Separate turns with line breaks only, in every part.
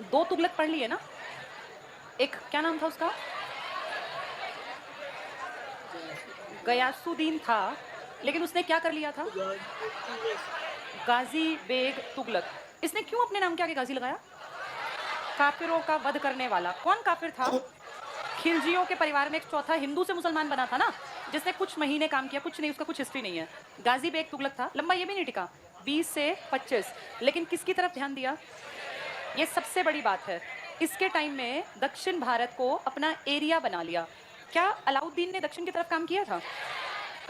दो तुगलक पढ़ लिए ना? एक क्या नाम था उसका? गयासुद्दीन था, लेकिन उसने क्या कर लिया था? गाजी बेग तुगलक। इसने क्यों अपने नाम के आगे गाजी लगाया? काफिरों का वध करने वाला। कौन काफिर था? खिलजियों के परिवार में एक चौथा हिंदू से मुसलमान बना था ना, जिसने कुछ महीने काम किया, कुछ नहीं, उसका कुछ हिस्ट्री नहीं है। गाजी बेग तुगलक था। लंबा ये भी नहीं टिका, 20 से 25, लेकिन किसकी तरफ ध्यान दिया? ये सबसे बड़ी बात है। इसके टाइम में दक्षिण भारत को अपना एरिया बना लिया। क्या अलाउद्दीन ने दक्षिण की तरफ काम किया था?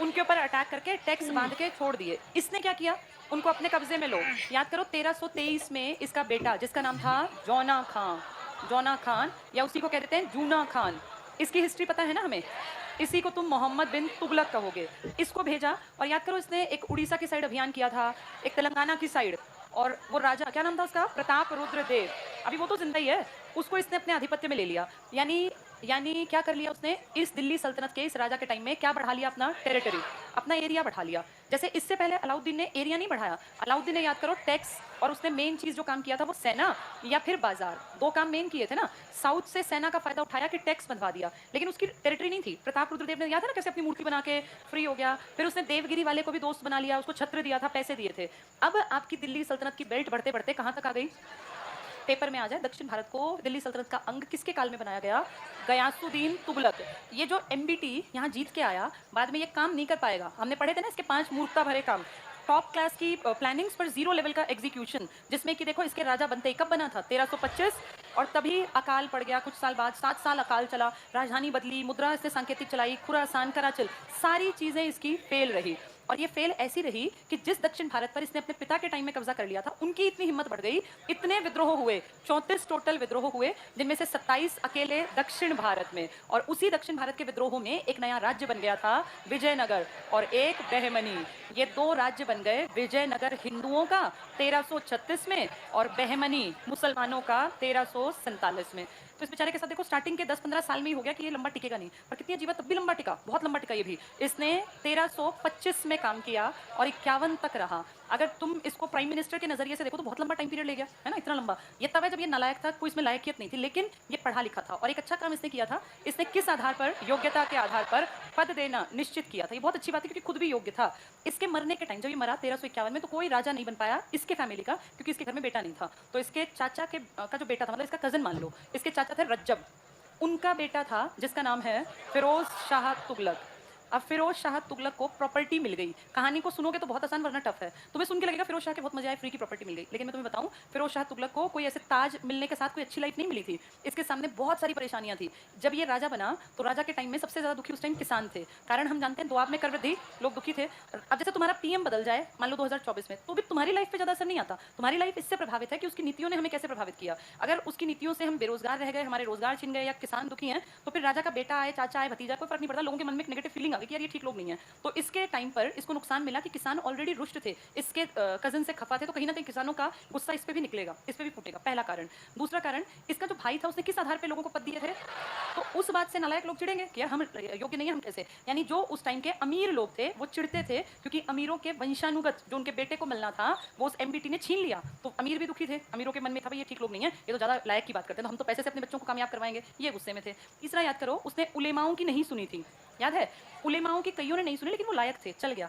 उनके ऊपर अटैक करके टैक्स बांध के छोड़ दिए। इसने क्या किया? उनको अपने कब्जे में लो। याद करो 1323 में इसका बेटा, जिसका नाम था जौना खान, जौना खान या उसी को कह देते हैं जूना खान, इसकी हिस्ट्री पता है ना हमें? इसी को तुम मोहम्मद बिन तुगलक कहोगे। इसको भेजा, और याद करो इसने एक उड़ीसा की साइड अभियान किया था, एक तेलंगाना की साइड, और वो राजा क्या नाम था उसका? प्रताप रुद्र देव। अभी वो तो जिंदा ही है। उसको इसने अपने आधिपत्य में ले लिया। यानी क्या कर लिया उसने? इस दिल्ली सल्तनत के इस राजा के टाइम में क्या बढ़ा लिया? अपना टेरिटरी, अपना एरिया बढ़ा लिया। जैसे इससे पहले अलाउद्दीन ने एरिया नहीं बढ़ाया। अलाउद्दीन ने याद करो टैक्स, और उसने मेन चीज जो काम किया था वो सेना या फिर बाजार, दो काम मेन किए थे ना। साउथ से सेना का फायदा उठाया कि टैक्स बंधवा दिया, लेकिन उसकी टेरिटरी नहीं थी। प्रताप रुद्रदेव ने, याद है ना कैसे अपनी मूर्ति बना के फ्री हो गया। फिर उसने देवगिरी वाले को भी दोस्त बना लिया, उसको छत्र दिया था, पैसे दिए थे। अब आपकी दिल्ली सल्तनत की बेल्ट बढ़ते बढ़ते कहां तक आ गई? पेपर में आ जाए, दक्षिण भारत को दिल्ली सल्तनत का अंग किसके काल में बनाया गया? गयासुद्दीन तुगलक। ये जो एमबीटी यहाँ जीत के आया, बाद में ये काम नहीं कर पाएगा। हमने पढ़े थे ना इसके 5 मूर्खता भरे काम। टॉप क्लास की प्लानिंग्स पर 0 लेवल का एग्जीक्यूशन, जिसमें कि देखो इसके राजा बनते ही कब बना था? 1325, और तभी अकाल पड़ गया कुछ साल बाद। 7 साल अकाल चला, राजधानी बदली, मुद्रा इसने सांकेतिक चलाई, खुरासान, कराचल, सारी चीजें इसकी फेल रही। और ये फेल ऐसी रही कि जिस दक्षिण भारत पर इसने अपने पिता के टाइम में कब्जा कर लिया था, उनकी इतनी हिम्मत बढ़ गई, इतने विद्रोह हुए, 34 टोटल विद्रोह हुए, जिनमें से 27 अकेले दक्षिण भारत में। और उसी दक्षिण भारत के विद्रोहों में एक नया राज्य बन गया था, विजयनगर, और एक बहमनी। ये 2 राज्य बन गए। विजयनगर हिंदुओं का 1336 में, और बहमनी मुसलमानों का 1347 में। तो इस बेचारे के साथ देखो स्टार्टिंग के 10-15 साल में ही हो गया कि ये लंबा टिकेगा नहीं, पर कितनी अजीब, तब भी लंबा टिका, बहुत लंबा टिका ये भी। इसने 1325 में काम किया और 51 तक रहा। अगर तुम इसको प्राइम मिनिस्टर के नजरिए से देखो तो बहुत लंबा टाइम पीरियड ले गया है ना, इतना लंबा। ये तब है जब ये नालायक था, कोई इसमें लायकियत नहीं थी, लेकिन ये पढ़ा लिखा था। और एक अच्छा काम इसने किया था। इसने किस आधार पर? योग्यता के आधार पर पद देना निश्चित किया था। ये बहुत अच्छी बात है, क्योंकि खुद भी योग्य था। इसके मरने के टाइम जब ये मरा 1351 में, तो कोई राजा नहीं बन पाया इसके फैमिली का, क्योंकि इसके घर में बेटा नहीं था। तो इसके चाचा के का जो बेटा था, मतलब इसका कजन मान लो, इसके चाचा थे रज्जब, उनका बेटा था जिसका नाम है फिरोज शाह तुगलक। अब फिरोज शाह तुगलक को प्रॉपर्टी मिल गई। कहानी को सुनोगे तो बहुत आसान वरना टफ है। तुम्हें सुन के लगेगा फिरोज शाह के बहुत मजा आए, फ्री की प्रॉपर्टी मिल गई, लेकिन मैं तुम्हें बताऊं, फिरोज शाह तुगलक को कोई ऐसे ताज मिलने के साथ कोई अच्छी लाइफ नहीं मिली थी। इसके सामने बहुत सारी परेशानियां थी। जब ये राजा बना तो राजा के टाइम में सबसे ज्यादा दुखी उस टाइम किसान थे। कारण हम जानते हैं, दुआब में कर वृद्धि, लोग दुखी थे। अब जैसे तुम्हारा पीएम बदल जाए मान लो 2024 में, तो भी तुम्हारी लाइफ पे ज्यादा असर नहीं आता। तुम्हारी लाइफ इससे प्रभावित है कि उसकी नीतियों ने हमें कैसे प्रभावित किया। अगर उसकी नीतियों से हम बेरोजगार रह गए, हमारे रोजगार छिन गए, या किसान दुखी हैं, तो फिर राजा का बेटा आए, चाचा आए, भतीजा, कोई फर्क नहीं पड़ता। लोगों के मन में एक नेगेटिव फीलिंग आ गई कि यार ये ठीक लोग नहीं है। तो इसके टाइम पर इसको नुकसान मिला कि किसान ऑलरेडी रुष्ट थे, इसके कजन से खफा थे, तो कहीं ना कहीं किसानों का गुस्सा इस पे भी निकलेगा, इस पे भी फूटेगा। पहला कारण। दूसरा कारण, इसका जो भाई था उसने किस आधार पे लोगों को पद दिए थे? तो उस बात से नालायक लोग चिढ़ेंगे कि यार हम योग्य नहीं है, हम कैसे। यानी जो उस टाइम के अमीर लोग थे वो चिढ़ते थे, क्योंकि अमीरों के वंशानुगत जो उनके बेटे को मिलना था वो उस एमबीटी ने छीन लिया। तो अमीर भी दुखी थे, अमीरों के मन में था भाई ये ठीक लोग नहीं है, ये तो ज्यादा लायक की बात करते हैं, तो हम तो पैसे से अपने बच्चों को कामयाब करवाएंगे, ये गुस्से में थे। तीसरा याद करो, उसने उलेमाओं की नहीं सुनी थी। याद है? उलेमाओं की कईयों ने नहीं सुनी, लेकिन वो लायक थे, चल गया।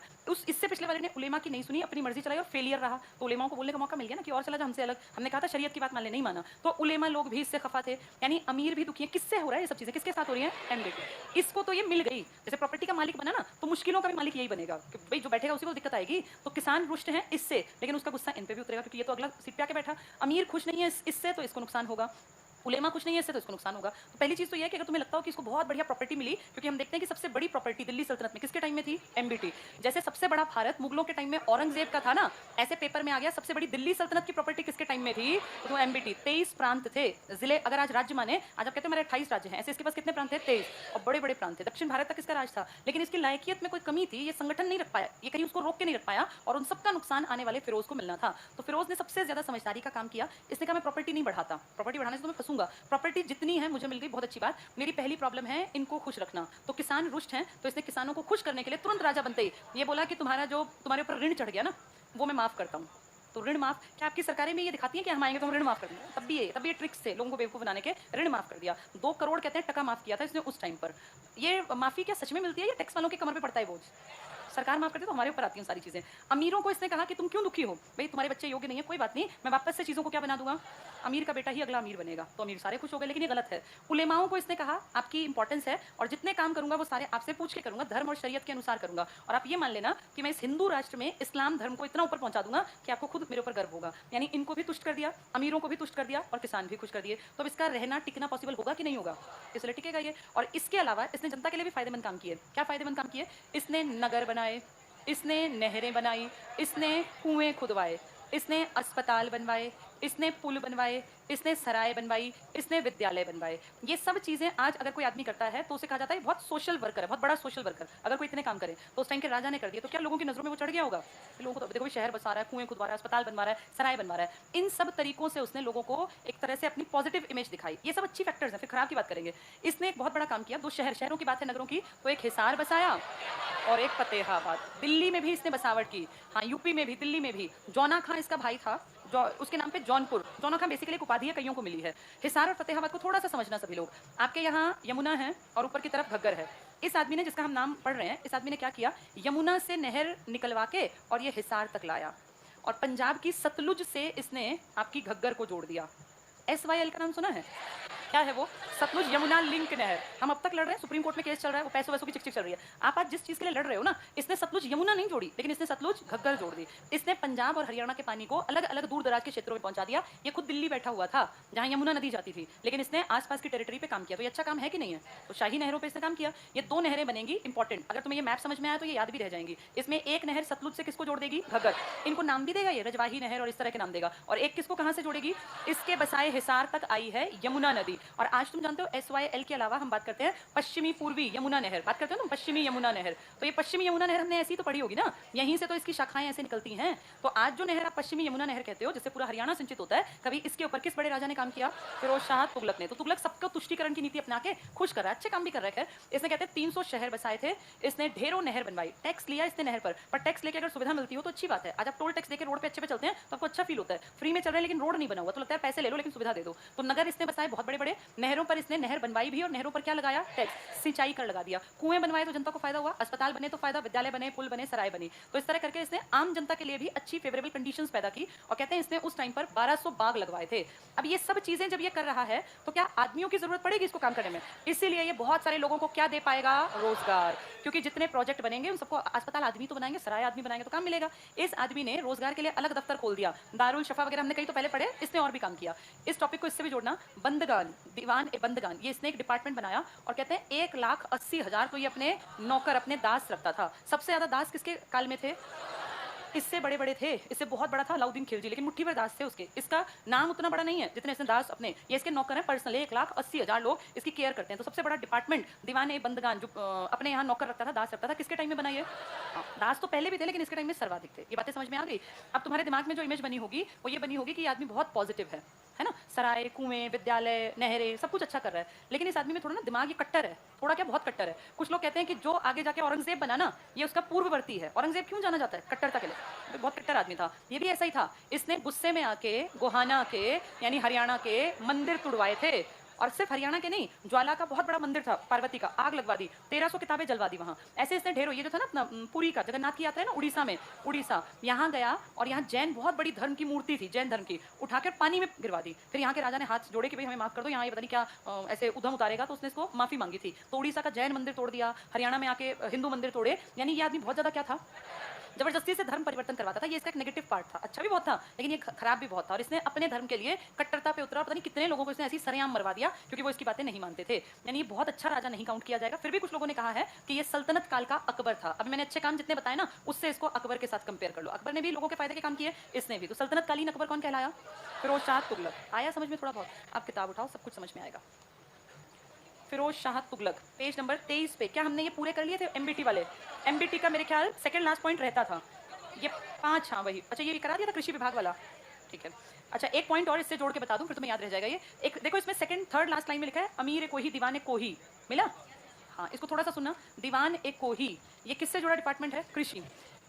इससे पिछले वाले ने उलेमा की नहीं सुनी, अपनी मर्जी चलाई और फेलियर रहा। तो उलेमाओं को बोलने का मौका मिल गया ना कि और चला जा हमसे अलग। हमने कहा था शरीयत की बात मान ले, नहीं माना। तो उलेमा लोग भी इससे खफा थे। यानी अमीर भी दुखी है। किससे हो रहा है ये सब चीजें? किसके साथ हो रही है? एमबीटी। इसको तो ये मिल गई। जैसे प्रॉपर्टी का मालिक बना ना, तो मुश्किलों का भी मालिक यही बनेगा कि भाई जो बैठेगा उसी को दिक्कत आएगी। तो किसान रुष्ट है इससे, लेकिन उसका गुस्सा इन पे भी उतरेगा, क्योंकि ये तो अगला सीट पे आके बैठा। अमीर खुश नहीं है इससे, तो इसको नुकसान होगा। उलेमा कुछ नहीं है इससे, तो इसको नुकसान होगा। तो पहली चीज तो ये है कि अगर तुम्हें लगता हो कि इसको बहुत बढ़िया प्रॉपर्टी मिली, क्योंकि हम देखते हैं कि सबसे बड़ी प्रॉपर्टी दिल्ली सल्तनत में किसके टाइम में थी? एमबीटी। जैसे सबसे बड़ा भारत मुगलों के टाइम में औरंगजेब का था ना, ऐसे पेपर में आ गया सबसे बड़ी दिल्ली सल्तनत की प्रॉपर्टी किसके टाइम में थी? तो एमबीटी। 23 प्रांत थे, जिले अगर आज राज्य माने, आज आप कहते हैं हमारे 28 राज्य हैं, ऐसे इसके पास कितने प्रांत थे? 23, और बड़े बड़े प्रांत थे। दक्षिण भारत तक इसका राज था, लेकिन इसकी लायकियत में कोई कमी थी, ये संगठन नहीं रख पाया, ये कहीं उसको रोक के नहीं रख पाया, और उन सबका नुकसान आने वाले फिरोज को मिलना था। तो फिरोज ने सबसे ज्यादा समझदारी का काम किया। इसने कहा मैं प्रॉपर्टी नहीं बढ़ाता, प्रॉपर्टी बढ़ाने से तो मैं फंसूंगा, प्रॉपर्टी जितनी है मुझे मिल गई, बहुत अच्छी बात। मेरी पहली प्रॉब्लम है इनको खुश रखना। तो किसान रुष्ट हैं, तो इसने किसानों को खुश करने के लिए तुरंत राजा बनते ही ये बोला कि तुम्हारा जो तुम्हारे ऊपर ऋण चढ़ गया ना, वो मैं माफ करता हूँ। तो ऋण माफ, क्या आपकी सरकारें में ये दिखाती हैं कि हम आएंगे तो हम ऋण माफ कर देंगे? तब भी ये ट्रिक्स थे लोगों को बेवकूफ बनाने के, ऋण माफ कर दिया। 2 करोड़ कहते हैं टका माफ किया था इसने उस टाइम पर। ये माफी क्या सच में मिलती है या टैक्स वालों के कमर पे पड़ता है बोझ? सरकार माफ करती है तो हमारे ऊपर आती हैं सारी चीजें। अमीरों को इसने कहा कि तुम क्यों दुखी हो भाई, तुम्हारे बच्चे योग्य नहीं है, कोई बात नहीं, मैं वापस से चीजों को क्या बना दूंगा, अमीर का बेटा ही अगला अमीर बनेगा। तो अमीर सारे खुश हो गए, लेकिन ये गलत है। उलेमाओं को इसने कहा आपकी इंपॉर्टेंस है और जितने काम करूंगा वो सारे आपसे पूछ के करूंगा, धर्म और शरीयत के अनुसार करूंगा, और आप ये मान लेना कि मैं इस हिंदू राष्ट्र में इस्लाम धर्म को इतना ऊपर पहुंचा दूंगा कि आपको खुद मेरे ऊपर गर्व होगा। यानी इनको भी तुष्ट कर दिया, अमीरों को भी तुष्ट कर दिया और किसान भी खुश कर दिए। तो अब इसका रहना टिकना पॉसिबल होगा कि नहीं होगा? इसलिए टिकेगा ये। और इसके अलावा इसने जनता के लिए भी फायदेमंद काम किए। क्या फायदेमंद काम किए? इसने नगर बनाए, इसने नहरें बनाई, इसने कुएं खुदवाए, इसने अस्पताल बनवाए, इसने पुल बनवाए, इसने सराय बनवाई, इसने विद्यालय बनवाए। ये सब चीजें आज अगर कोई आदमी करता है तो उसे कहा जाता है बहुत सोशल वर्कर है, बहुत बड़ा सोशल वर्कर। अगर कोई इतने काम करे तो उस टाइम के राजा ने कर दिया तो क्या लोगों की नजरों में वो चढ़ गया होगा? लोगों को तो देखो शहर बसा रहा है, कुएं खुदवा रहा है, अस्पताल बनवा रहा है, सराय बनवा रहा है। इन सब तरीकों से उसने लोगों को एक तरह से अपनी पॉजिटिव इमेज दिखाई। ये सब अच्छी फैक्टर्स हैं, फिर खराब की बात करेंगे। इसने एक बहुत बड़ा काम किया। 2 शहरों की बात है, नगरों की, तो एक हिसार बसाया और एक फतेहाबाद। दिल्ली में भी इसने बसावट की, हाँ यूपी में भी, दिल्ली में भी। जौना खां इसका भाई था, जो उसके नाम पे जौनपुर, जौना खां बेसिकली एक उपाधि है, कईयों को मिली है। हिसार और फतेहाबाद को थोड़ा सा समझना सभी लोग। आपके यहाँ यमुना है और ऊपर की तरफ घग्गर है। इस आदमी ने, जिसका हम नाम पढ़ रहे हैं, इस आदमी ने क्या किया, यमुना से नहर निकलवा के और ये हिसार तक लाया, और पंजाब की सतलुज से इसने आपकी घग्गर को जोड़ दिया। SYL का नाम सुना है? क्या है वो? सतलुज यमुना लिंक नहर। हम अब तक लड़ रहे हैं, सुप्रीम कोर्ट में केस चल रहा है, वो पैसों वैसों की चिक चिक चल रही है। आप आज जिस चीज के लिए लड़ रहे हो ना, इसने सतलुज यमुना नहीं जोड़ी, लेकिन इसने सतलुज घग्गर जोड़ दी। इसने पंजाब और हरियाणा के पानी को अलग अलग दूर दराज के क्षेत्रों में पहुंचा दिया। ये खुद दिल्ली बैठा हुआ था जहां यमुना नदी जाती थी, लेकिन इसने आसपास की टेरिटरी पे काम किया। तो ये अच्छा काम है कि नहीं है? तो शाही नहरों पर इसने काम किया। ये 2 नहरें बनेंगी इंपॉर्टेंट, अगर तुम्हें ये मैप समझ में आया तो ये याद भी रह जाएंगी। इसमें एक नहर सतलुज से किसको जोड़ देगी? घग्गर। इनको नाम भी देगा ये, रजवाही नहर और इस तरह के नाम देगा। और एक किसको कहां से जोड़ेगी? इसके बसाए हिसार तक आई है यमुना नदी। और आज तुम जानते हो SYL के अलावा हम बात करते हैं पश्चिमी पूर्वी यमुना नहर, बात करते हो ना पश्चिमी यमुना नहर। तो ये पश्चिमी यमुना नहर हमने ऐसी तो पढ़ी होगी ना, यहीं से तो इसकी शाखाएं ऐसे निकलती हैं। तो आज जो नहर आप पश्चिमी यमुना नहर कहते हो, जिससे पूरा हरियाणा सिंचित होता है, कभी इसके ऊपर किस बड़े राजा ने काम किया? फिरोज शाह तुगलक ने। तो तुगलक सबको तुष्टिकरण की नीति अपना के खुश कर रहा है, अच्छे काम भी कर रहा है। इसने कहते हैं 300 शहर बसाए थे, इसने ढेरों नहर बनवाई, टैक्स लिया इसने नहर पर टैक्स लेके अगर सुविधा मिलती हो तो अच्छी बात है। आज आप टोल टैक्स देकर रोड पे अच्छे पे चलते हैं तो आपको अच्छा फील होता है, फ्री में चल रहे हैं लेकिन रोड नहीं बना हुआ तो लगता है पैसे ले लो लेकिन सुविधा दे दो। तो नगर इसने बसाए बहुत बड़े बड़े, नहरों पर इसने नहर बनवाई भी और नहरों पर क्या लगाया? टैक्स, सिंचाई कर लगा दिया। कुएं बनवाए तो जनता को फायदा हुआ, अस्पताल बने तो फायदा, विद्यालय बने, पुल बने, सराय बनी। तो इस तरह करके इसने आम जनता के लिए भी अच्छी फेवरेबल कंडीशंस पैदा की। और कहते हैं इसने उस टाइम पर 1200 बाग लगवाए थे। अब ये सब चीजें जब ये कर रहा है तो क्या आदमियों की जरूरत पड़ेगी इसको काम करने में? इसीलिए ये बहुत सारे लोगों को क्या दे पाएगा? रोजगार। क्योंकि जितने प्रोजेक्ट बनेंगे उन सबको अस्पताल आदमी तो बनाएंगे, सराय आदमी बनाएंगे तो काम मिलेगा। इस आदमी ने रोजगार के लिए अलग दफ्तर खोल दिया, दारुल शफा वगैरह हमने कहीं तो पहले पढ़े, इसने और भी काम किया। इस टॉपिक को इससे भी जोड़ना, बंदगान, दीवान ए बंदगान, ये इसने एक डिपार्टमेंट बनाया। और कहते हैं 1,80,000 तो ये अपने नौकर, अपने दास रखता था। सबसे ज्यादा दास किसके काल में थे? इससे बड़े बड़े थे, इससे बहुत बड़ा था अलाउद्दीन खिलजी, लेकिन मुट्ठी भर दास थे उसके। इसका नाम उतना बड़ा नहीं है जितने इसने दास अपने, ये इसके नौकर हैं पर्सनल। 1,80,000 लोग इसकी केयर करते हैं। तो सबसे बड़ा डिपार्टमेंट दीवान ए बंदगान जो अपने यहाँ नौकर रखता था, दास रखता था, किसके टाइम में बनाई है? दास तो पहले भी थे लेकिन इसके टाइम में सर्वाधिक थे। ये बातें समझ में आ गई? अब तुम्हारे दिमाग में जो इमेज बनी होगी वो ये बनी होगी कि ये आदमी बहुत पॉजिटिव है ना, सराय, कुएं, विद्यालय, नहरें, सब कुछ अच्छा कर रहा है। लेकिन इस आदमी में थोड़ा ना दिमाग ये कट्टर है, थोड़ा क्या बहुत कट्टर है। कुछ लोग कहते हैं कि जो आगे जाके औरंगजेब बना ना, ये उसका पूर्ववर्ती है। औरंगजेब क्यों जाना जाता है? कट्टरता के लिए, बहुत कट्टर आदमी था। ये भी ऐसा ही था। इसने गुस्से में आके गोहाना के यानी हरियाणा के मंदिर तुड़वाए थे। और सिर्फ हरियाणा के नहीं, ज्वाला का बहुत बड़ा मंदिर था, पार्वती का, आग लगवा दी, 1300 किताबें जलवा दी वहां। ऐसे इसने ढेरों, ये जो था ना अपना पुरी का जगन्नाथ की यात्रा है ना उड़ीसा में, उड़ीसा यहाँ गया और यहाँ जैन बहुत बड़ी धर्म की मूर्ति थी, जैन धर्म की, उठाकर पानी में गिरवा दी। फिर यहाँ के राजा ने हाथ जोड़े कि भाई हमें माफ कर दो, यहाँ ये पता नहीं क्या ऐसे उधम उतारेगा, तो उसने इसको माफी मांगी थी। तो उड़ीसा का जैन मंदिर तोड़ दिया, हरियाणा में आके हिंदू मंदिर तोड़े। यानी ये आदमी बहुत ज्यादा क्या था? जबरदस्ती से धर्म परिवर्तन करवाता था। ये इसका एक नेगेटिव पार्ट था। अच्छा भी बहुत था लेकिन ये खराब भी बहुत था। और इसने अपने धर्म के लिए कट्टरता पे उतरा, पता नहीं कितने लोगों को इसने ऐसी सरेआम मरवा दिया क्योंकि वो इसकी बातें नहीं मानते थे। यानी ये बहुत अच्छा राजा नहीं काउंट किया जाएगा। फिर भी कुछ लोगों ने कहा है कि ये सल्तनत काल का अकबर था। अभी मैंने अच्छे काम जितने बताए ना, उससे इसको अकबर के साथ कंपेयर कर लो। अकबर ने भी लोगों के फायदे के काम किए, इसने भी। तो सल्तनत कालीन अकबर कौन कहलाया? फिरोज शाह तुगलक। आया समझ में थोड़ा बहुत? आप किताब उठाओ, सब कुछ समझ में आएगा। फिरोज शाह तुगलक, पेज नंबर 23 पे। क्या हमने ये पूरे कर लिए थे MBT वाले? MBT का मेरे ख्याल सेकंड लास्ट पॉइंट रहता था ये 5। हाँ वही, अच्छा ये करा दिया था कृषि विभाग वाला, ठीक है। अच्छा एक पॉइंट और इससे जोड़ के बता दूं फिर तुम्हें याद रह जाएगा। ये एक देखो, इसमें सेकंड थर्ड लास्ट लाइन में लिखा है अमीर ए कोही दीवान ए कोही, मिला? हाँ इसको थोड़ा सा सुनना। दीवान ए कोही, ये किससे जुड़ा डिपार्टमेंट है? कृषि।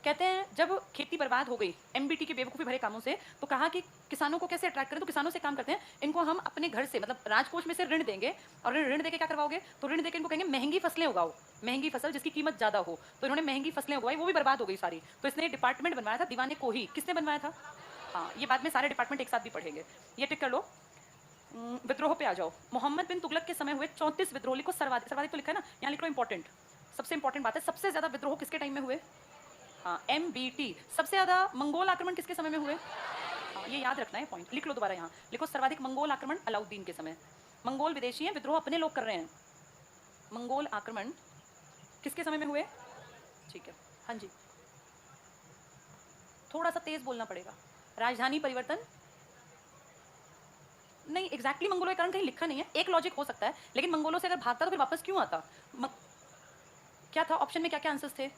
कहते हैं जब खेती बर्बाद हो गई एमबीटी के बेवकूफ़ी भरे कामों से, तो कहा कि किसानों को कैसे अट्रैक्ट करें, तो किसानों से काम करते हैं, इनको हम अपने घर से मतलब राजकोष में से ऋण देंगे, और ऋण देके क्या करवाओगे, तो ऋण देके इनको कहेंगे महंगी फसलें उगाओ, महंगी फसल जिसकी कीमत ज़्यादा हो। तो इन्होंने महंगी फसलें उगाई, वो भी बर्बाद हो गई सारी। तो इसने डिपार्टमेंट बनवाया था दीवाने को ही, किसने बनवाया था? हाँ, ये बाद में सारे डिपार्टमेंट एक साथ भी पढ़ेंगे। ये टिक कर लो। विद्रोह पे आ जाओ। मोहम्मद बिन तुगलक के समय हुए 34 विद्रोह लिखो। सर्वाधिक, सर्वाधिक तो लिखा है ना, यहाँ लिख लो इंपॉर्टेंट, सबसे इंपॉर्टेंट बात है, सबसे ज्यादा विद्रोह किसके टाइम में हुए? हाँ, एमबीटी। सबसे ज्यादा मंगोल आक्रमण किसके समय में हुए? हाँ, ये याद रखना है पॉइंट, लिख लो दोबारा यहाँ, लिखो सर्वाधिक मंगोल आक्रमण अलाउद्दीन के समय। मंगोल विदेशी हैं, विद्रोह अपने लोग कर रहे हैं। मंगोल आक्रमण किसके समय में हुए? ठीक है, हाँ जी, थोड़ा सा तेज बोलना पड़ेगा। राजधानी परिवर्तन नहीं, एग्जैक्टली मंगोलों के कारण कहीं लिखा नहीं है, एक लॉजिक हो सकता है, लेकिन मंगोलों से अगर भागता तो फिर वापस क्यों आता? क्या था ऑप्शन में, क्या क्या आंसर्स थे?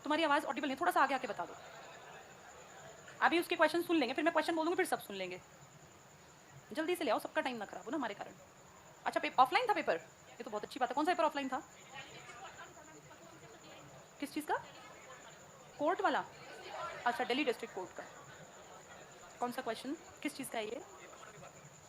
तुम्हारी आवाज ऑडिबल नहीं, थोड़ा सा आगे आके बता दो। अभी उसके क्वेश्चन सुन लेंगे, फिर मैं क्वेश्चन बोलूंगी, फिर सब सुन लेंगे। जल्दी से ले आओ, सबका टाइम ना खराब हो ना हमारे कारण। अच्छा, ऑफलाइन था पेपर, ये तो बहुत अच्छी बात है। कौन सा पेपर ऑफलाइन था? किस चीज़ का? कोर्ट वाला? अच्छा, दिल्ली डिस्ट्रिक्ट कोर्ट का। कौन सा क्वेश्चन, किस चीज़ का है ये?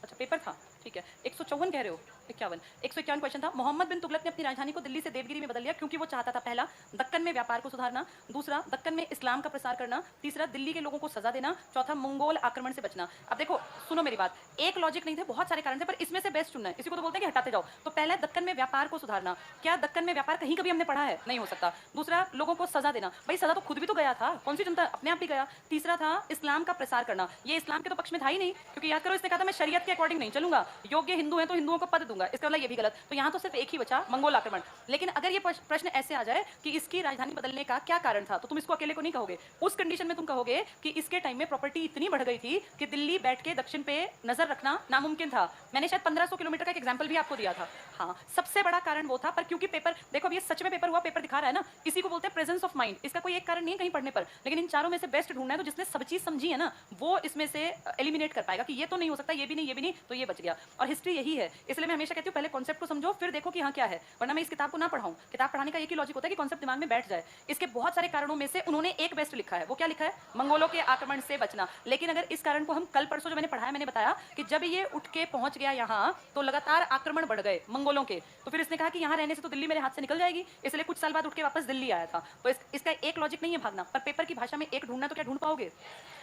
अच्छा, पेपर था, ठीक है। 154 कह रहे हो, 51, 151 क्वेश्चन था। मोहम्मद बिन तुगलक ने अपनी राजधानी को दिल्ली से देवगिरी में बदल लिया क्योंकि वो चाहता था, पहला, दक्कन में व्यापार को सुधारना, दूसरा, दक्कन में इस्लाम का प्रसार करना, तीसरा, दिल्ली के लोगों को सजा देना, चौथा, मंगोल आक्रमण से बचना। अब देखो, सुनो मेरी बात, एक लॉजिक नहीं थे, बहुत सारे कारण थे, पर इसमें से बेस्ट चुनना है, इसी को तो बोलते हैं कि हटाते जाओ। तो पहला, दक्कन में व्यापार को सुधारना। क्या दक्कन में व्यापार कहीं कभी हमने पढ़ा है? नहीं हो सकता। दूसरा, लोगों को सजा देना, भाई सजा तो खुद भी तो गया था, कौन सी जनता, अपने आप भी गया। तीसरा था इस्लाम का प्रसार करना, ये इस्लाम के तो पक्ष में था ही नहीं, क्योंकि याद करो इसने कहा था मैं शरीयत के अकॉर्डिंग नहीं चलूंगा, योग्य हिंदू है तो हिंदुओं को पद दूंगा, इसका मतलब ये भी गलत। तो यहाँ तो सिर्फ एक ही बचा, मंगोल आक्रमण। लेकिन अगर ये प्रश्न ऐसे आ जाए कि इसकी राजधानी बदलने का क्या कारण था, तो तुम इसको अकेले को नहीं कहोगे, उस कंडीशन में तुम कहोगे कि इसके टाइम में प्रॉपर्टी इतनी बढ़ गई थी कि दिल्ली बैठ के दक्षिण पे नजर रखना नामुमकिन था। मैंने शायद 1500 किलोमीटर का एक एग्जाम्पल भी आपको दिया था। हाँ, सबसे बड़ा कारण वो था, पर क्योंकि पेपर देखो, अब ये सच में पेपर हुआ, पेपर दिखा रहा है ना, इसी को बोलते हैं प्रेजेंस ऑफ माइंड। इसका कोई एक कारण नहीं है कहीं पढ़ने पर, लेकिन इन चारों में से बेस्ट ढूंढना है, तो जिसने सब चीज समझी है ना, वो इसमें से एलिमिनेट कर पाएगा कि ये तो नहीं हो सकता, ये भी नहीं, ये भी नहीं, तो ये बच गया। और हिस्ट्री यही है, इसलिए मैं हमेशा कहती हूँ पहले कॉन्सेप्ट को समझो, फिर देखो कि हाँ क्या है, वरना मैं इस किताब को ना पढ़ाऊं। किताब पढ़ाने का एक ही लॉजिक होता है कि कॉन्सेप्ट दिमाग में बैठ जाए। इसके बहुत सारे कारणों में से उन्होंने एक बेस्ट लिखा है, वो क्या लिखा है? मंगोलों के आक्रमण से बचना। लेकिन अगर इस कारण को हम कल परसों जो मैंने पढ़ाया, मैंने बताया कि जब ये उठ के पहुंच गया यहाँ, तो लगातार आक्रमण बढ़ गए मंगोलों के, तो फिर इसने कहा कि यहाँ रहने से तो दिल्ली मेरे हाथ से निकल जाएगी, इसलिए कुछ साल बाद उठ के वापस दिल्ली आया था। तो इसका एक लॉजिक नहीं है भागना, पर पेपर की भाषा में एक ढूंढना, तो क्या ढूंढ पाओगे?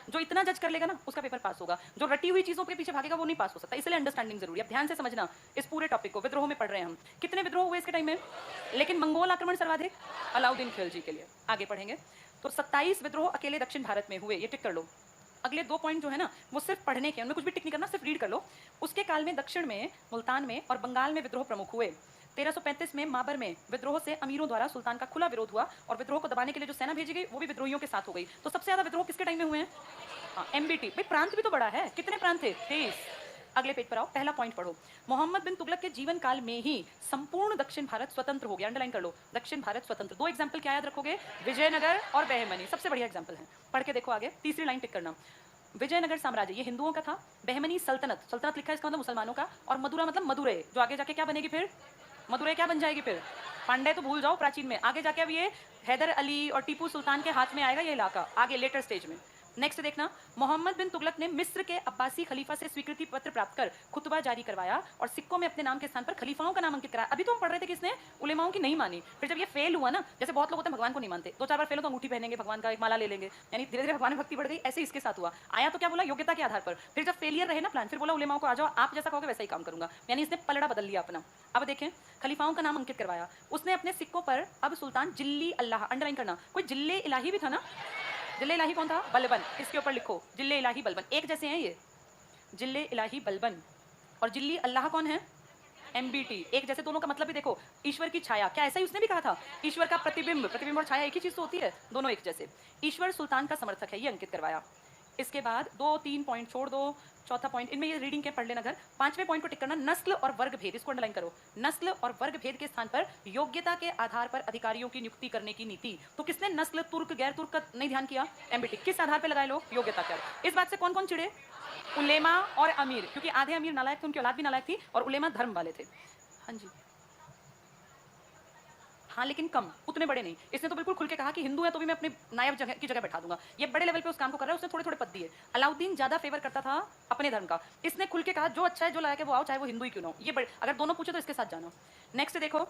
जो इतना जज कर लेगा ना, उसका पेपर पास होगा, जो रटी हुई चीजों के पीछे भागेगा वो नहीं पास हो सकता। इसलिए अंडरस्टैंडिंग जरूरी है। अब ध्यान से समझना इस पूरे टॉपिक को, विद्रोह में पढ़ रहे हैं हम, कितने विद्रोह हुए इसके टाइम में, लेकिन मंगोल आक्रमण सर्वाधिक अलाउद्दीन खिलजी के लिए। आगे पढ़ेंगे, तो 27 विद्रोह अकेले दक्षिण भारत में हुए, ये टिक कर लो। अगले 2 पॉइंट जो है ना, वो सिर्फ पढ़ने के, उनमें कुछ भी टिक नहीं करना, सिर्फ रीड कर लो। उसके काल में दक्षिण में, मुल्तान में और बंगाल में विद्रोह प्रमुख हुए। 1335 में माबर में विद्रोह से अमीरों द्वारा सुल्तान का खुला विरोध हुआ, और विद्रोह को दबाने के लिए जो सेना भेजी गई वो भी विद्रोहियों के साथ हो गई। तो सबसे ज्यादा विद्रोह किसके टाइम में हुए हैं? एमबीटी। भाई प्रांत भी तो बड़ा है, कितने प्रांत थे? 23। अगले पेज पर आओ, पहला पॉइंट पढ़ो। मोहम्मद बिन तुगलक के जीवन काल में ही संपूर्ण दक्षिण भारत स्वतंत्र हो गया। अंडरलाइन कर लो, दक्षिण भारत स्वतंत्र। 2 एग्जांपल क्या याद रखोगे? विजयनगर और बहमनी, सबसे बढ़िया एग्जांपल है, पढ़ के देखो आगे। तीसरी लाइन टिक करना, विजयनगर साम्राज्य ये हिंदुओं का था, बहमनी सल्तनत, सल्तनत लिखा है इसका मतलब मुसलमानों का, और मदुरा मतलब मदुरै, जो आगे जाके क्या बनेगी फिर? मदुरै क्या बन जाएगी फिर? पांडे तो भूल जाओ प्राचीन में, आगे जाके अब ये हैदर अली और टीपू सुल्तान के हाथ में आएगा ये इलाका, आगे लेटर स्टेज में। नेक्स्ट देखना, मोहम्मद बिन तुगलक ने मिस्र के अब्बासी खलीफा से स्वीकृति पत्र प्राप्त कर खुतबा जारी करवाया और सिक्कों में अपने नाम के स्थान पर खलीफाओं का नाम अंकित कराया। अभी तो हम पढ़ रहे थे कि इसने उलेमाओं की नहीं मानी, फिर जब ये फेल हुआ ना, जैसे बहुत लोग होते हैं भगवान को नहीं मानते, 2-4 बार फेल हो तो अंगूठी पहनेंगे भगवान का, एक माला ले लेंगे, यानी धीरे धीरे भगवान में भक्ति बढ़ गई। ऐसे इसके साथ हुआ, आया तो क्या बोला? योग्यता के आधार पर। फिर जब फेलियर रहे ना प्लान, फिर बोला उलेमाओं को आ जाओ, आप जैसा कहोगे वैसा ही काम करूंगा, यानी इसने पलड़ा बदल लिया अपना। अब देखें, खलीफाओं का नाम अंकित करवाया उसने अपने सिक्कों पर। अब सुल्तान जिल्ली अल्लाह, अंडरलाइन करना, कोई जिल्ले इलाही भी था ना, जिले इलाही कौन था? बलबन, इसके ऊपर लिखो जिले इलाही बलबन, एक जैसे हैं ये, जिले इलाही बलबन। और जिल्ली अल्लाह कौन है? एमबीटी, एक जैसे, दोनों का मतलब भी देखो, ईश्वर की छाया, क्या ऐसा ही उसने भी कहा था? ईश्वर का प्रतिबिंब, प्रतिबिंब और छाया एक ही चीज तो होती है, दोनों एक जैसे। ईश्वर सुल्तान का समर्थक है, ये अंकित करवाया। इसके बाद 2-3 पॉइंट छोड़ दो, चौथा पॉइंट, इनमें ये रीडिंग के पढ़ लेना घर। 5वें पॉइंट को टिक करना, नस्ल और वर्ग भेद, इसको अंडरलाइन करो। नस्ल और वर्ग भेद के स्थान पर योग्यता के आधार पर अधिकारियों की नियुक्ति करने की नीति। तो किसने नस्ल, तुर्क, गैर तुर्क का नहीं ध्यान किया? एमबीटी। किस आधार पर लगाए लो? योग्यता के। इस बात से कौन कौन चिड़े? उलेमा और अमीर, क्योंकि आधे अमीर नालायक थे, उनकी औलाद भी नालायक थी, और उलेमा धर्म वाले थे। हाँ जी, हाँ लेकिन कम, उतने बड़े नहीं। इसने तो बिल्कुल खुल के कहा कि हिंदू है तो भी मैं अपने नायब जगह की जगह बैठा दूंगा। ये बड़े लेवल पे उस काम को कर रहा है, उसने थोड़े थोड़े पद दिए। अलाउद्दीन ज्यादा फेवर करता था अपने धर्म का, इसने खुल के कहा जो अच्छा है जो लायक है वो आओ, चाहे वो हिंदू ही क्यों ना हो। ये अगर दोनों पूछे तो इसके साथ जाना। नेक्स्ट देखो,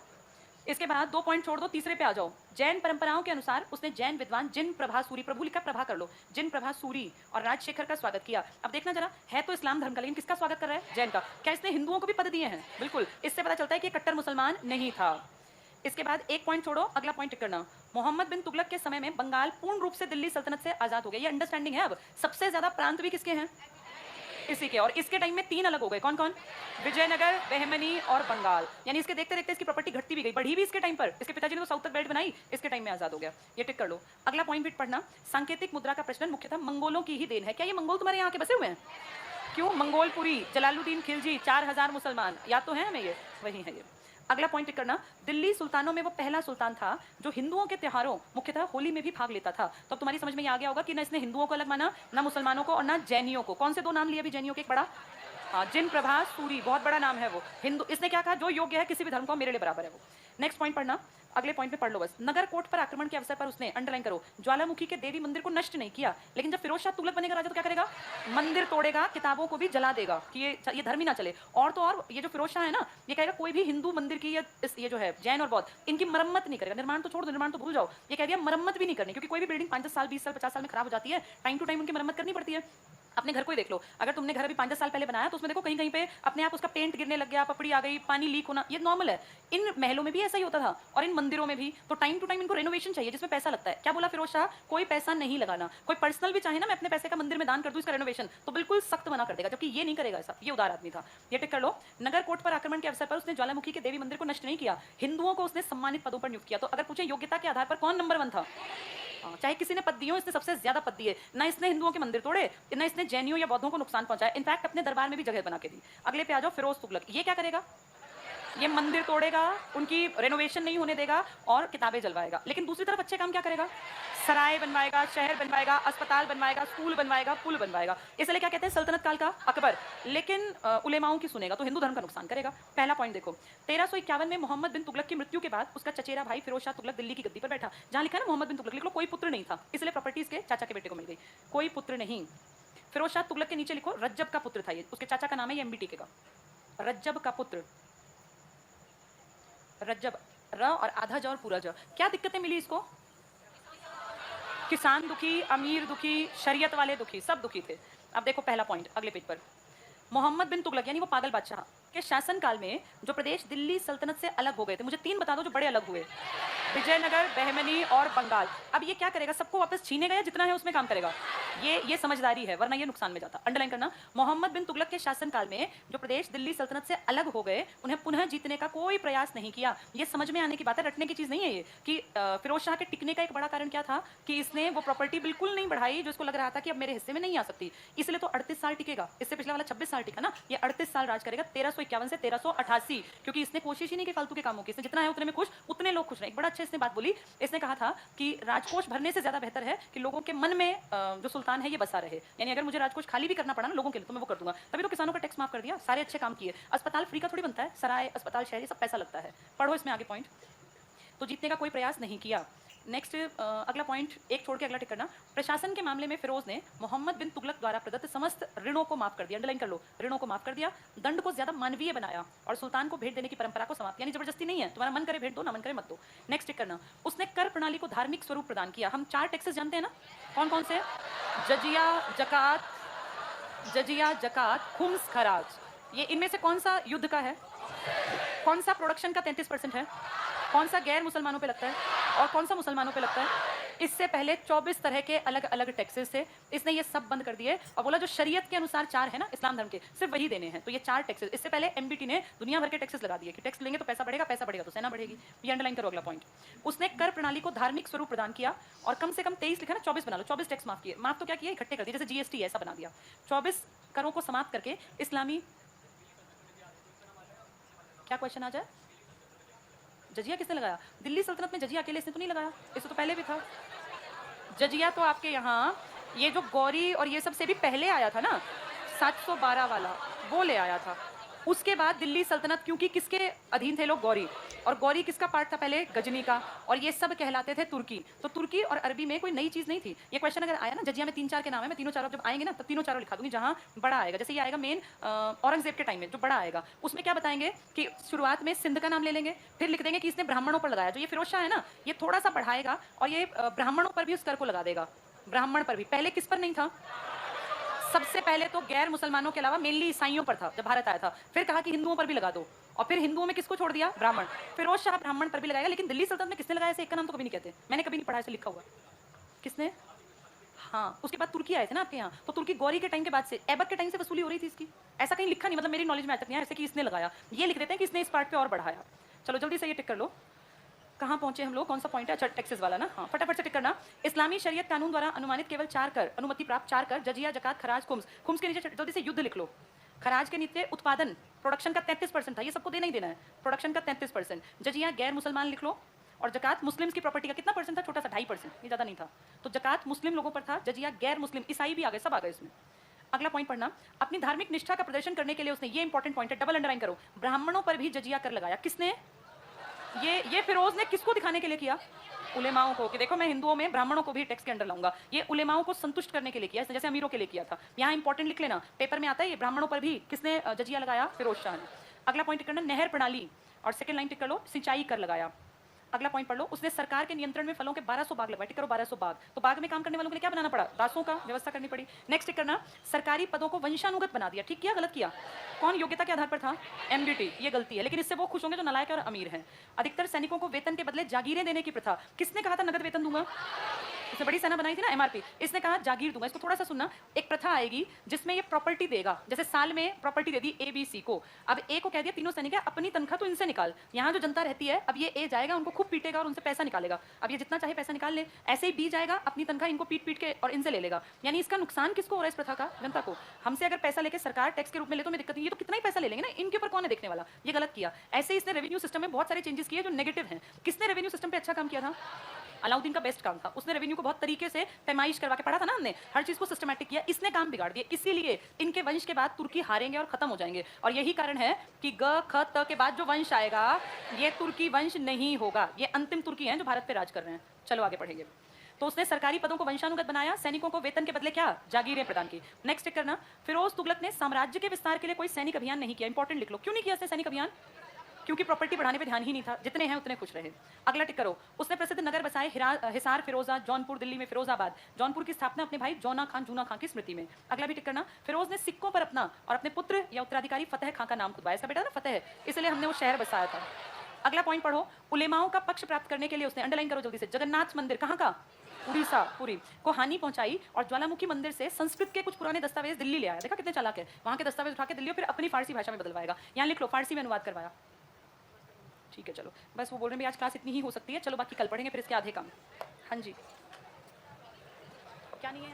इसके बाद 2 पॉइंट छोड़ दो, तीसरे पे आ जाओ। जैन परंपराओं के अनुसार उसने जैन विद्वान जिन प्रभा सूरी, प्रभु लिखा प्रभा कर लो, जिन प्रभा सूरी और राजशेखर का स्वागत किया। अब देखना जरा, है तो इस्लाम धर्म का लेकिन किसका स्वागत कर रहा है? जैन का। क्या इसने हिंदुओं को भी पद दिए हैं? बिल्कुल। इससे पता चलता है कि कट्टर मुसलमान नहीं था। इसके बाद 1 पॉइंट छोड़ो, अगला पॉइंट टिक करना। मोहम्मद बिन तुगलक के समय में बंगाल पूर्ण रूप से दिल्ली सल्तनत से आजाद हो गया। ये अंडरस्टैंडिंग है। अब सबसे ज्यादा प्रांत भी किसके हैं? इसी के। और इसके टाइम में 3 अलग हो गए। कौन कौन? विजयनगर, बहमनी और बंगाल। यानी इसके देखते देखते इसकी प्रॉपर्टी घटती भी गई, बढ़ी भी इसके टाइम पर। इसके पिताजी ने तो साउथ तक बेल्ट बनाई, इसके टाइम में आजाद हो गया। ये टिक कर लो। अगला पॉइंट भी पढ़ना, सांकेतिक मुद्रा का प्रचलन मुख्यतः मंगोलों की ही देन है। क्या ये मंगोल तुम्हारे यहाँ के बसे हुए हैं? क्यों? मंगोलपुरी, जलालुद्दीन खिलजी, 4000 मुसलमान, याद तो है हमें, ये वही है। ये अगला पॉइंट टिक करना, दिल्ली सुल्तानों में वो पहला सुल्तान था जो हिंदुओं के त्योहारों मुख्यतः होली में भी भाग लेता था। तो अब तुम्हारी समझ में ये आ गया होगा कि ना इसने हिंदुओं को अलग माना, ना मुसलमानों को, और ना जैनियों को। कौन से 2 नाम लिए अभी जैनियों के? एक बड़ा, हाँ, जिन प्रभा सूरी, बहुत बड़ा नाम है वो। हिंदू, इसने क्या कहा? जो योग्य है किसी भी धर्म को मेरे लिए बराबर है वो। नेक्स्ट पॉइंट पढ़ना, अगले पॉइंट में पढ़ लो बस। नगर कोट पर आक्रमण के अवसर पर उसने, अंडरलाइन करो, ज्वालामुखी के देवी मंदिर को नष्ट नहीं किया, लेकिन जब फिरोज शाह तुगलक बनेगा राजा तो क्या करेगा? मंदिर तोड़ेगा, किताबों को भी जला देगा कि ये धर्म ही ना चले। और तो और ये जो फिरोज शाह है ना, ये कहेगा कोई भी हिंदू मंदिर की, ये जो है जैन और बौद्ध, इनकी मरम्मत नहीं करेगा। निर्माण तो छोड़ दो, निर्माण तो भूल जाओ, ये कह दिया मरम्मत भी नहीं करनी, क्योंकि कोई भी बिल्डिंग 5-10 साल, 20 साल, 50 साल में खराब हो जाती है। टाइम टू टाइम उनकी मरम्मत करनी पड़ती है। अपने घर को ही देख लो, अगर तुमने घर अभी 5-10 साल पहले बनाया तो उसमें देखो कहीं कहीं पे अपने आप उसका पेंट गिरने लग गया, पपड़ी आ गई, पानी लीक होना, ये नॉर्मल है। इन महलों में भी ऐसा ही होता था और इन मंदिरों में भी। तो टाइम टू टाइम इनको रेनोवेशन चाहिए जिसमें पैसा लगता है। क्या बोला फिरोज शाह? कोई पैसा नहीं लगाना। कोई पर्सनल भी चाहे ना मैं अपने पैसे का मंदिर में दान कर दूं इसका रेनोवेशन, तो बिल्कुल सख्त मना कर देगा, जबकि ये नहीं करेगा ऐसा। ये उदार आदमी था। ये टिक कर लो। नगर कोट पर आक्रमण के अवसर पर उसने ज्वालामुखी के देवी मंदिर को नष्ट नहीं किया, हिंदुओं को उसने सम्मानित पदों पर नियुक्त किया। तो अगर पूछे योग्यता के आधार पर कौन नंबर 1 था? चाहे किसी ने पद दिए हो, इसने सबसे ज्यादा पद दिए। ना इसने हिंदुओं के मंदिर तोड़े, ना इसने जैनियों या बौद्धों को नुकसान पहुंचाया, इनफैक्ट अपने दरबार में भी जगह बना के दी। अगले पे आ जाओ, फिरोज तुगलक। ये क्या करेगा? ये मंदिर तोड़ेगा, उनकी रेनोवेशन नहीं होने देगा और किताबें जलवाएगा। लेकिन दूसरी तरफ अच्छे काम क्या करेगा? सराय बनवाएगा, शहर बनवाएगा, अस्पताल बनवाएगा, स्कूल बनवाएगा, पुल बनवाएगा। इसलिए क्या कहते हैं सल्तनत काल का अकबर। लेकिन उलेमाओं की सुनेगा तो हिंदू धर्म का नुकसान करेगा। पहला पॉइंट देखो, 1351 में मोहम्मद बिन तुगलक की मृत्यु के बाद उसका चचेरा भाई फिरोज शाह तुगलक दिल्ली की गद्दी पर बैठा। जहां लिखा है ना मोहम्मद बिन तुगलक, लिख लो कोई पुत्र नहीं था, इसलिए प्रॉपर्टीज के चाचा के बेटे को मिल गई। कोई पुत्र नहीं। फिरोज शाह तुगलक के नीचे लिखो रज्जब का पुत्र था ये, उसके चाचा का नाम है ये एमबीटी का, रज्जब का पुत्र। रज्जब, र और आधा ज और पूरा ज। क्या दिक्कतें मिली इसको? किसान दुखी, अमीर दुखी, शरीयत वाले दुखी, सब दुखी थे। अब देखो पहला पॉइंट अगले पेज पर, मोहम्मद बिन तुगलक यानी वो पागल बादशाह के शासन काल में जो प्रदेश दिल्ली सल्तनत से अलग हो गए थे, मुझे 3 बता दो जो बड़े अलग हुए। विजयनगर, बहमनी और बंगाल। अब ये क्या करेगा? सबको वापस छीनेगा या जितना है उसमें काम करेगा? ये समझदारी है, वरना ये नुकसान में जाता। अंडरलाइन करना, मोहम्मद बिन तुगलक के शासन काल में जो प्रदेश दिल्ली सल्तनत से अलग हो गए, उन्हें पुनः जीतने का कोई प्रयास नहीं किया। ये समझ में आने की बात है, रटने की चीज नहीं है ये। कि फिरोज शाह के टिकने का एक बड़ा कारण क्या था कि इसने वो प्रॉपर्टी बिल्कुल नहीं बढ़ाई जो इसको लग रहा था कि अब मेरे हिस्से में नहीं आ सकती। इसलिए तो 38 साल टिकेगा। इससे पिछला वाला 26 साल टिका ना, ये 38 साल राज करेगा, 1351 से 1388। क्योंकि इसने कोशिश ही नहीं की फालतू के कामों की। इसने जितना है उतने में खुश, उतने लोग खुश रहे। एक बड़ा अच्छा इसने बात बोली, इसने कहा था कि राजकोष भरने से ज्यादा बेहतर है कि लोगों के मन में जो सुल्तान है ये बसा रहे। यानी अगर मुझे राजकोष खाली भी करना पड़ा ना लोगों के लिए तो मैं वो कर दूंगा। तभी तो किसानों का टैक्स माफ कर दिया, सारे अच्छे काम किए। अस्पताल फ्री का थोड़ी बनता है, सराय, अस्पताल, शहर, ये सब पैसा लगता है। पढ़ो इसमें आगे पॉइंट। तो जीतने का कोई प्रयास नहीं किया। नेक्स्ट अगला पॉइंट एक छोड़ के अगला टिक करना। प्रशासन के मामले में फिरोज ने मोहम्मद बिन तुगलक द्वारा प्रदत्त समस्त ऋणों को माफ कर दिया। अंडरलाइन कर लो, ऋणों को माफ कर दिया। दंड को ज्यादा मानवीय बनाया और सुल्तान को भेंट देने की परंपरा को समाप्त, यानी जबरदस्ती नहीं है, तुम्हारा मन करे भेंट दो, ना मन करे मत दो। नेक्स्ट टिक करना, उसने कर प्रणाली को धार्मिक स्वरूप प्रदान किया। हम 4 टैक्सेस जानते हैं ना, कौन कौन से? जजिया, जकात, खुम्स, खराज। ये इनमें से कौन सा युद्ध का है? कौन सा प्रोडक्शन का 33% है? कौन सा गैर मुसलमानों पे लगता है और कौन सा मुसलमानों पे लगता है? इससे पहले 24 तरह के अलग अलग टैक्सेस थे, इसने ये सब बंद कर दिए और बोला जो शरीयत के अनुसार 4 है ना इस्लाम धर्म के, सिर्फ वही देने हैं। तो ये 4 टैक्सेस, इससे पहले एमबीटी ने दुनिया भर के टैक्सेस लगा दिए कि टैक्स लेंगे तो पैसा बढ़ेगा, पैसा बढ़ेगा तो सेना बढ़ेगी। ये अंडरलाइन करो अगला पॉइंट। उसने कर प्रणाली को धार्मिक स्वरूप प्रदान किया और कम से कम 23 लिखा ना, 24 बना लो, 24 टैक्स माफ किए। माफ तो क्या किए? इकट्ठे कर दिए, जैसे जीएसटी ऐसा बना दिया। 24 करों को समाप्त करके इस्लामी, क्या क्वेश्चन आ जाए? जजिया किसने लगाया? दिल्ली सल्तनत में जजिया अकेले इसने तो नहीं लगाया, इससे तो पहले भी था। जजिया तो आपके यहाँ ये जो गौरी और ये सब से भी पहले आया था ना, 712 वाला, वो ले आया था। उसके बाद दिल्ली सल्तनत, क्योंकि किसके अधीन थे लोग? गौरी। और गौरी किसका पार्ट था पहले? गजनी का। और ये सब कहलाते थे तुर्की। तो तुर्की और अरबी में कोई नई चीज नहीं थी। ये क्वेश्चन अगर आया ना, जजिया में 3-4 के नाम है, मैं तीनों चारों जब आएंगे ना तब तीनों चारों लिखा दूंगी जहां बड़ा आएगा। जैसे ये आएगा मेन औरंगजेब के टाइम में जो बड़ा आएगा, उसमें क्या बताएंगे कि शुरुआत में सिंध का नाम ले लेंगे, फिर लिख देंगे कि इसने ब्राह्मणों पर लगाया। जो ये फिरोज शाह है ना, ये थोड़ा सा बढ़ाएगा और ये ब्राह्मणों पर भी उस कर को लगा देगा। ब्राह्मण पर भी, पहले किस पर नहीं था? सबसे पहले तो गैर मुसलमानों के अलावा मेनली ईसाइयों पर था जब भारत आया था। फिर कहा कि हिंदुओं पर भी लगा दो, और फिर हिंदुओं में किसको छोड़ दिया? ब्राह्मण। फिरोज शाह ब्राह्मण पर भी लगाएगा। लेकिन दिल्ली सल्तनत में किसने लगाया? ऐसे एक का नाम तो कभी नहीं कहते, मैंने कभी नहीं पढ़ा ऐसे लिखा हुआ। किसने? हाँ, उसके बाद तुर्की आए थे ना आपके यहाँ, तो तुर्की गौरी के टाइम के बाद से, ऐबक के टाइम से वसूली हो रही थी इसकी। ऐसा कहीं लिखा नहीं, मतलब मेरी नॉलेज में आज तक नहीं आया ऐसे कि इसने लगाया। ये लिख देते हैं कि इसने इस पार्ट पे और बढ़ाया। चलो जल्दी से ये टिक कर लो। कहाँ पहुंचे हम लोग? कौन सा पॉइंट है? अच्छा, टैक्सेस वाला ना। हाँ, फटाफट से टिक करना। इस्लामी शरीयत कानून द्वारा अनुमानित केवल 4 कर, अनुमति प्राप्त 4 कर, जजिया, जकात, खराज, खुम्स। खुम्स के नीचे जल्दी से युद्ध लिख लो। खराज के नीचे उत्पादन, प्रोडक्शन का 33% था, ये सबको देना ही देना है। प्रोडक्शन का 33%। जजिया गैर मुसलमान लिख लो। और जकात मुस्लिम्स की प्रॉपर्टी का कितना परसेंट था? छोटा सा 2.5%, ये ज्यादा नहीं था। तो जकात मुस्लिम लोगों पर था, जजिया गैर मुस्लिम, ईसाई भी आ गए, सब आ गए इसमें। अगला पॉइंट पढ़ना। अपनी धार्मिक निष्ठा का प्रदर्शन करने के लिए उसने, ये इंपॉर्टेंट पॉइंट है, डबल अंडरलाइन करो, ब्राह्मणों पर भी जजिया कर लगाया। किसने? ये फिरोज ने किसको दिखाने के लिए किया? उलेमाओं को, कि देखो मैं हिंदुओं में ब्राह्मणों को भी टैक्स के अंडर लाऊंगा। ये उलेमाओं को संतुष्ट करने के लिए किया, जैसे अमीरों के लिए किया था। यहाँ इंपॉर्टेंट लिख लेना, पेपर में आता है, ये ब्राह्मणों पर भी किसने जजिया लगाया? फिरोज शाह ने। अगला पॉइंट करना, नहर प्रणाली, और सेकंड लाइन टिक कर लो, सिंचाई कर लगाया। अगला पॉइंट पढ़ लो, उसने सरकार के नियंत्रण में फलों के 1200 बाग लगवाए। टिक करो 1200 बाग। तो बाग में काम करने वालों के लिए क्या बनाना पड़ा? दासों का व्यवस्था करनी पड़ी। नेक्स्ट टिक करना, सरकारी पदों को वंशानुगत बना दिया। ठीक किया, गलत किया? कौन योग्यता के आधार पर था? एमडीटी, ये गलती है, लेकिन इससे वो खुश होंगे जो नालायक और अमीर हैं। अधिकतर सैनिकों को वेतन के बदले जागीरें देने की प्रथा। किसने कहा था नगद वेतन दूंगा? इसने बड़ी सेना बनाई थी ना, एमआरपी। इसने कहा जागीर दूंगा। इसको थोड़ा सा सुनना। एक प्रथा आएगी जिसमें ये प्रॉपर्टी देगा, जैसे साल में property they the A B C को। अब ए को कह दिया तीनों सैनिक है, अपनी तनख्वाह तो इनसे निकाल। यहाँ जो जनता रहती है, अब ये ए जाएगा, उनको खूब पीटेगा और उनसे पैसा निकालेगा। अब ये जितना चाहे पैसा निकाल ले। ऐसे ही बी जाएगा, अपनी तनख्वाह इनको पीट पीट के और इनसे ले लेगा। यानी इसका नुकसान किसको हो रहा है? इस प्रथा का जनता को। हमसे अगर पैसा लेके सरकार टैक्स के रूप में ले तो हमें दिक्कत नहीं, ये तो कितना ही पैसा ले लेंगे ना, इनके ऊपर कौन है देखने वाला? ये गलत किया। ऐसे ही इसने रेवेन्यू सिस्टम में बहुत सारे चेंजेस किए जो नेगेटिव हैं। किसने रेवेन्यू सिस्टम पे अच्छा काम किया था? अलाउद्दीन का बेस्ट काम था। उसने रेवेन्यू को बहुत तरीके से पैमाइश करवा के, पढ़ा था ना हमने, हर चीज को सिस्टमैटिक किया। इसने काम बिगाड़ दिया, इसीलिए इनके वंश के बाद तुर्की हारेंगे और खत्म हो जाएंगे। और यही कारण है कि ग ख त के बाद जो वंश आएगा ये तुर्की वंश नहीं होगा। ये अंतिम तुर्की हैं जो भारत पे राज कर रहे हैं। चलो आगे पढ़ेंगे। तो उसने सरकारी पदों को वंशानुगत बनाया, सैनिकों को वेतन के बदले क्या? जागीरें प्रदान की। नेक्स्ट टिक करना, फिरोज तुगलक ने साम्राज्य के विस्तार के लिए कोई सैनिक अभियान नहीं किया। इंपॉर्टेंट लिख लो, क्यों नहीं किया उसने सैनिक अभियान? क्योंकि प्रॉपर्टी बढ़ाने पे ध्यान ही नहीं था, जितने हैं उतने खुश रहे। अगला टिक करो, उसने प्रसिद्ध नगर बसाए, हिसार, फिरोजा, जौनपुर, दिल्ली में फिरोजाबाद। जौनपुर की स्थापना अपने भाई जौना खान, जूना खान की स्मृति में। अगला भी टिक करना, फिरोज ने सिक्कों पर अपना और अपने पुत्र या उत्तराधिकारी फतेह खां का नाम खुदवाया। इसका बेटा ना फतेह, इसलिए हमने वो शहर बसाया था। अगला पॉइंट पढ़ो, उलेमाओं का पक्ष प्राप्त करने के लिए उसने, अंडरलाइन करो जल्दी से, जगन्नाथ मंदिर कहाँ का? उड़ीसा, पुरी को हानि पहुंचाई और ज्वालामुखी मंदिर से संस्कृत के कुछ पुराने दस्तावेज दिल्ली ले आया। देखा कितने चालाक है, वहां के दस्तावेज उठा के दिल्ली और फिर अपनी फारसी भाषा में बदलवाएगा। यहाँ लिख लो, फारसी में अनुवाद करवाया। ठीक है, चलो बस वो बोल रहे हैं आज क्लास इतनी ही हो सकती है। चलो बाकी कल पढ़ेंगे फिर इसके आधे काम। हाँ जी, क्या नहीं है?